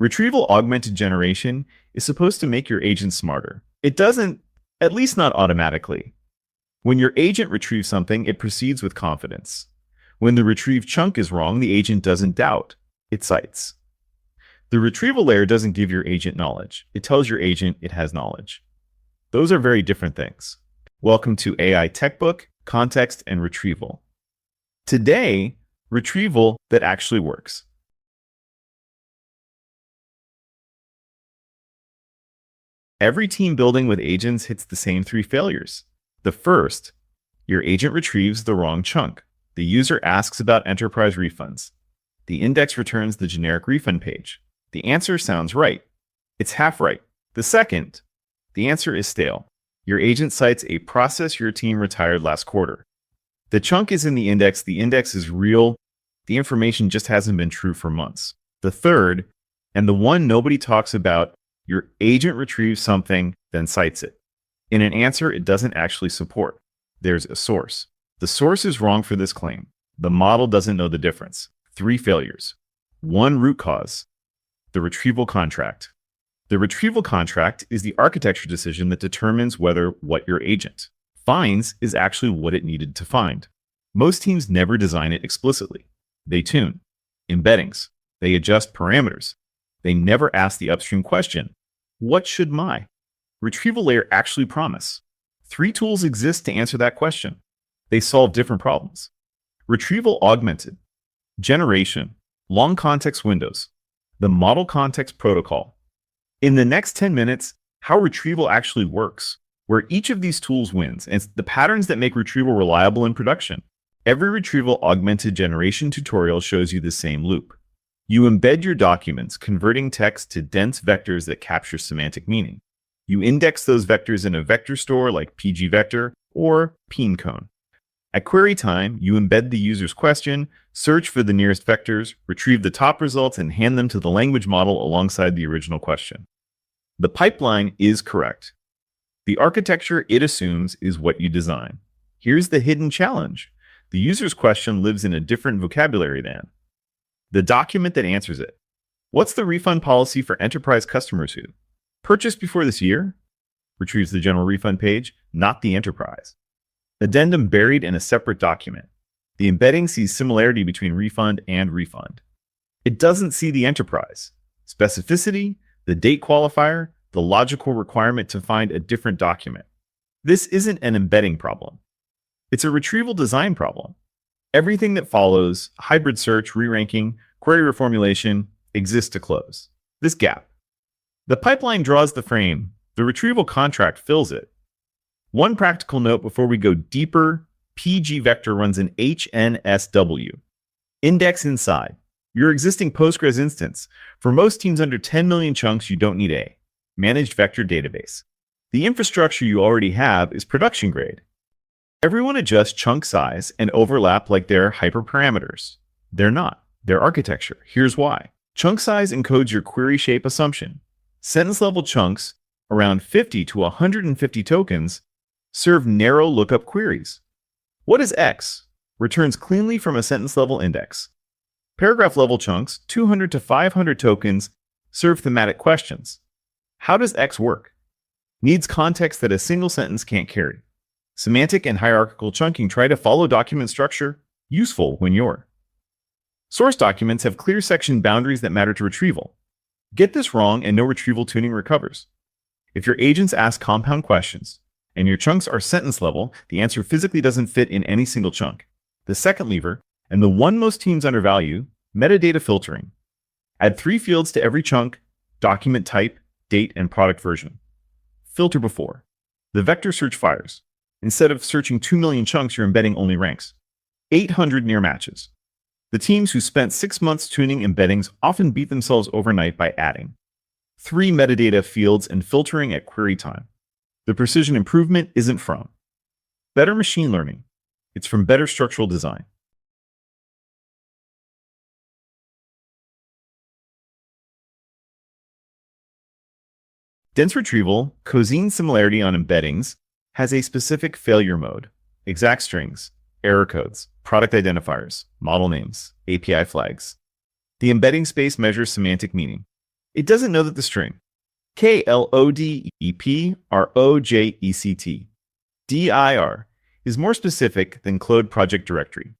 Retrieval augmented generation is supposed to make your agent smarter. It doesn't, at least not automatically. When your agent retrieves something, it proceeds with confidence. When the retrieved chunk is wrong, the agent doesn't doubt, it cites. The retrieval layer doesn't give your agent knowledge. It tells your agent it has knowledge. Those are very different things. Welcome to AI Techbook, Context, and Retrieval. Today, retrieval that actually works. Every team building with agents hits the same three failures. The first, your agent retrieves the wrong chunk. The user asks about enterprise refunds. The index returns the generic refund page. The answer sounds right. It's half right. The second, the answer is stale. Your agent cites a process your team retired last quarter. The chunk is in the index is real, the information just hasn't been true for months. The third, and the one nobody talks about, your agent retrieves something, then cites it. In an answer it doesn't actually support. There's a source. The source is wrong for this claim. The model doesn't know the difference. 3 failures. 1 root cause. The retrieval contract. The retrieval contract is the architecture decision that determines whether what your agent finds is actually what it needed to find. Most teams never design it explicitly. They tune. Embeddings. They adjust parameters. They never ask the upstream question, what should my retrieval layer actually promise? 3 tools exist to answer that question. They solve different problems. Retrieval augmented, generation, long context windows, the model context protocol. In the next 10 minutes, how retrieval actually works, where each of these tools wins, and the patterns that make retrieval reliable in production. Every retrieval augmented generation tutorial shows you the same loop. You embed your documents, converting text to dense vectors that capture semantic meaning. You index those vectors in a vector store like pgvector or peencone. At query time, you embed the user's question, search for the nearest vectors, retrieve the top results, and hand them to the language model alongside the original question. The pipeline is correct. The architecture it assumes is what you design. Here's the hidden challenge. The user's question lives in a different vocabulary than the document that answers it. What's the refund policy for enterprise customers who purchased before this year? Retrieves the general refund page, not the enterprise. Addendum buried in a separate document. The embedding sees similarity between refund and refund. It doesn't see the enterprise. Specificity, the date qualifier, the logical requirement to find a different document. This isn't an embedding problem. It's a retrieval design problem. Everything that follows, hybrid search, re-ranking, query reformulation, exists to close this gap. The pipeline draws the frame. The retrieval contract fills it. One practical note before we go deeper, pgvector runs an HNSW. Index inside. Your existing Postgres instance. For most teams under 10 million chunks, you don't need a managed vector database. The infrastructure you already have is production grade. Everyone adjusts chunk size and overlap like they're hyperparameters. They're not. They're architecture. Here's why. Chunk size encodes your query shape assumption. Sentence-level chunks, around 50 to 150 tokens, serve narrow lookup queries. What is X? Returns cleanly from a sentence-level index. Paragraph-level chunks, 200 to 500 tokens, serve thematic questions. How does X work? Needs context that a single sentence can't carry. Semantic and hierarchical chunking try to follow document structure, useful when you're. Source documents have clear section boundaries that matter to retrieval. Get this wrong and no retrieval tuning recovers. If your agents ask compound questions and your chunks are sentence level, the answer physically doesn't fit in any single chunk. The second lever, and the one most teams undervalue, metadata filtering. Add 3 fields to every chunk: document type, date, and product version. Filter before. The vector search fires. Instead of searching 2 million chunks, your embedding only ranks 800 near matches. The teams who spent 6 months tuning embeddings often beat themselves overnight by adding 3 metadata fields and filtering at query time. The precision improvement isn't from better machine learning. It's from better structural design. Dense retrieval, cosine similarity on embeddings, has a specific failure mode: exact strings, error codes, product identifiers, model names, API flags. The embedding space measures semantic meaning. It doesn't know that the string KLODEPROJECT dir is more specific than Claude Project Directory.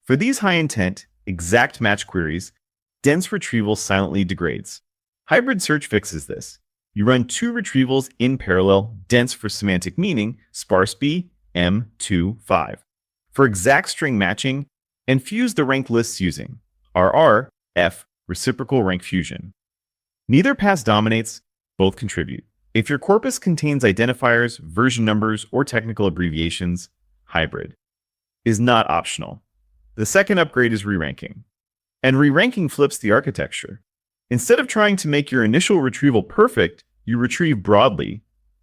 For these high-intent, exact match queries, dense retrieval silently degrades. Hybrid search fixes this. You run 2 retrievals in parallel, dense for semantic meaning, sparse B, M2, 5. For exact string matching, and fuse the ranked lists using RR, F, reciprocal rank fusion. Neither pass dominates, both contribute. If your corpus contains identifiers, version numbers, or technical abbreviations, hybrid is not optional. The second upgrade is reranking. And reranking flips the architecture. Instead of trying to make your initial retrieval perfect, you retrieve broadly,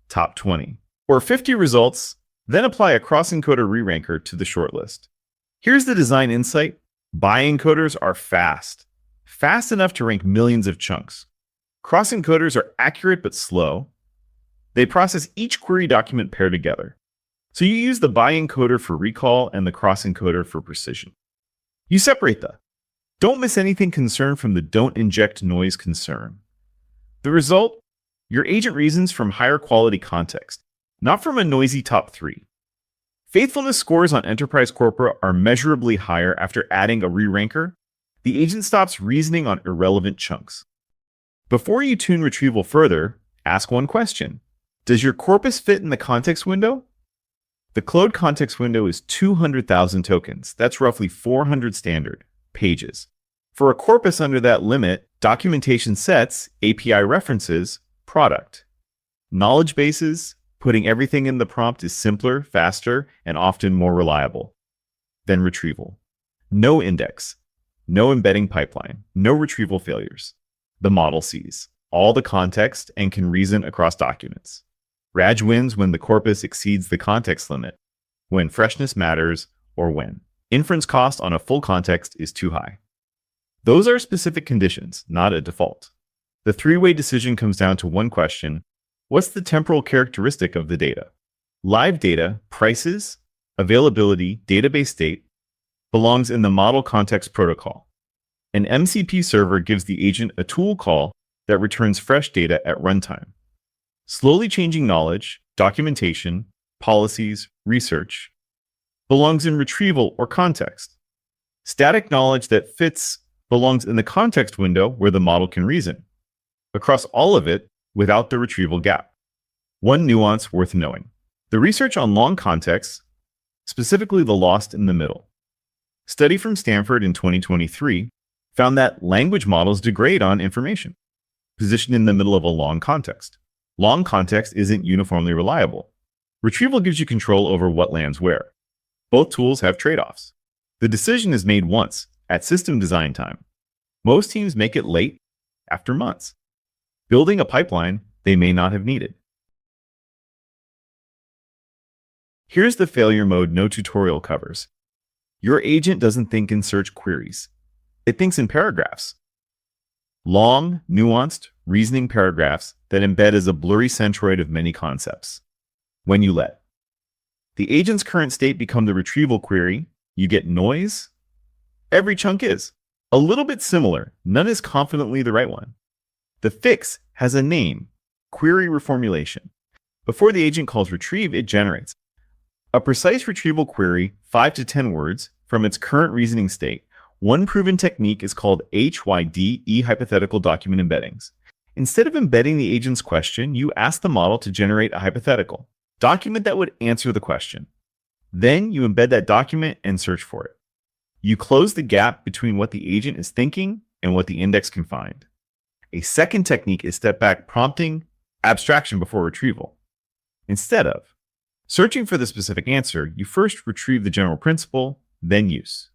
top 20, or 50 results, then apply a cross-encoder reranker to the shortlist. Here's the design insight. Bi-encoders are fast enough to rank millions of chunks. Cross-encoders are accurate but slow. They process each query document paired together. So you use the bi-encoder for recall and the cross-encoder for precision. You separate the don't miss anything concern from the don't inject noise concern. The result? Your agent reasons from higher quality context, not from a noisy top 3. Faithfulness scores on Enterprise Corpora are measurably higher after adding a re-ranker. The agent stops reasoning on irrelevant chunks. Before you tune retrieval further, ask one question. Does your corpus fit in the context window? The Claude context window is 200,000 tokens. That's roughly 400 standard pages. For a corpus under that limit, documentation sets, API references, product. Knowledge bases, putting everything in the prompt is simpler, faster, and often more reliable than retrieval. No index, no embedding pipeline, no retrieval failures. The model sees all the context and can reason across documents. Raj wins when the corpus exceeds the context limit, when freshness matters, or when inference cost on a full context is too high. Those are specific conditions, not a default. The 3-way decision comes down to one question: what's the temporal characteristic of the data? Live data, prices, availability, database state, belongs in the model context protocol. An MCP server gives the agent a tool call that returns fresh data at runtime. Slowly changing knowledge, documentation, policies, research belongs in retrieval or context. Static knowledge that fits belongs in the context window where the model can reason. Across all of it, without the retrieval gap. One nuance worth knowing. The research on Longcontext, specifically the lost in the middle. Study from Stanford in 2023 found that language models degrade on information positioned in the middle of a long context. Long context isn't uniformly reliable. Retrieval gives you control over what lands where. Both tools have trade-offs. The decision is made once, at system design time. Most teams make it late, after months. Building a pipeline they may not have needed. Here's the failure mode no tutorial covers. Your agent doesn't think in search queries. It thinks in paragraphs. Long, nuanced, reasoning paragraphs that embed as a blurry centroid of many concepts. When you let the agent's current state become the retrieval query, you get noise. Every chunk is a little bit similar. None is confidently the right one. The fix has a name, query reformulation. Before the agent calls retrieve, it generates a precise retrieval query, 5 to 10 words, from its current reasoning state. One proven technique is called HYDE hypothetical document embeddings. Instead of embedding the agent's question, you ask the model to generate a hypothetical document that would answer the question. Then you embed that document and search for it. You close the gap between what the agent is thinking and what the index can find. A second technique is step back prompting abstraction before retrieval. Instead of searching for the specific answer, you first retrieve the general principle, then use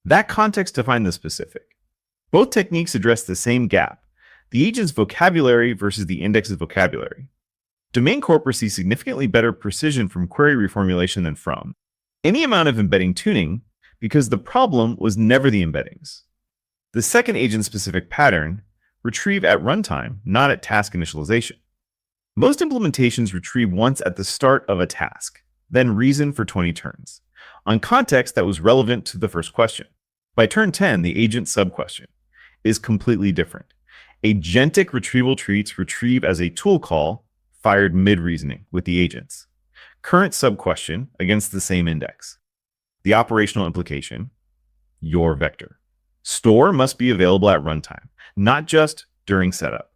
that context to find the specific. Both techniques address the same gap, the agent's vocabulary versus the index's vocabulary. Domain corpora see significantly better precision from query reformulation than from any amount of embedding tuning, because the problem was never the embeddings. The second agent-specific pattern, retrieve at runtime, not at task initialization. Most implementations retrieve once at the start of a task, then reason for 20 turns, on context that was relevant to the first question. By turn 10, the agent sub-question is completely different. Agentic retrieval treats retrieve as a tool call fired mid-reasoning with the agents. Current sub-question against the same index. The operational implication, your vector. Store must be available at runtime, not just during setup.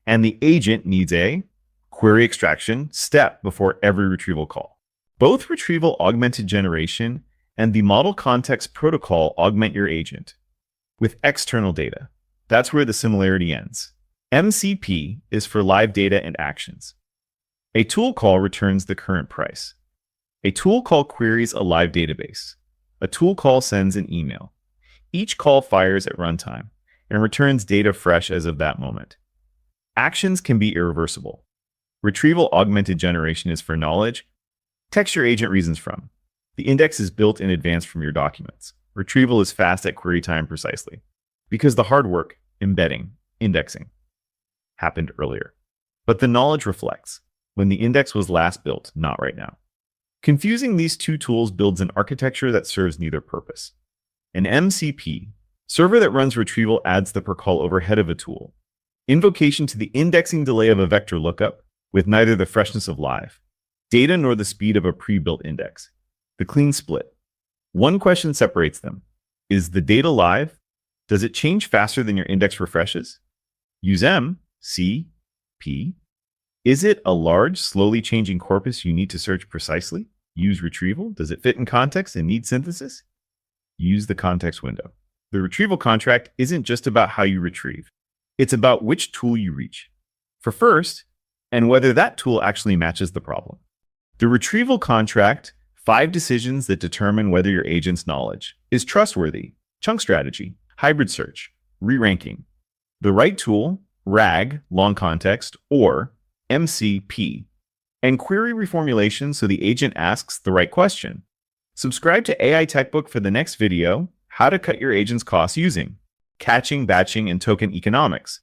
And the agent needs a query extraction step before every retrieval call. Both retrieval augmented generation and the model context protocol augment your agent with external data. That's where the similarity ends. MCP is for live data and actions. A tool call returns the current price. A tool call queries a live database. A tool call sends an email. Each call fires at runtime and returns data fresh as of that moment. Actions can be irreversible. Retrieval augmented generation is for knowledge. Text your agent reasons from. The index is built in advance from your documents. Retrieval is fast at query time precisely, because the hard work, embedding, indexing, happened earlier. But the knowledge reflects when the index was last built, not right now. Confusing these two tools builds an architecture that serves neither purpose. An MCP, server that runs retrieval, adds the per call overhead of a tool. Invocation to the indexing delay of a vector lookup with neither the freshness of live data nor the speed of a pre-built index. The clean split. One question separates them. Is the data live? Does it change faster than your index refreshes? Use MCP. Is it a large, slowly changing corpus you need to search precisely? Use retrieval. Does it fit in context and need synthesis? Use the context window. The retrieval contract isn't just about how you retrieve. It's about which tool you reach for first and whether that tool actually matches the problem. The retrieval contract, 5 decisions that determine whether your agent's knowledge is trustworthy, chunk strategy, hybrid search, reranking, the right tool, RAG, long context, or MCP, and query reformulation so the agent asks the right question. Subscribe to AI Techbook for the next video, how to cut your agent's costs using caching, batching, and token economics.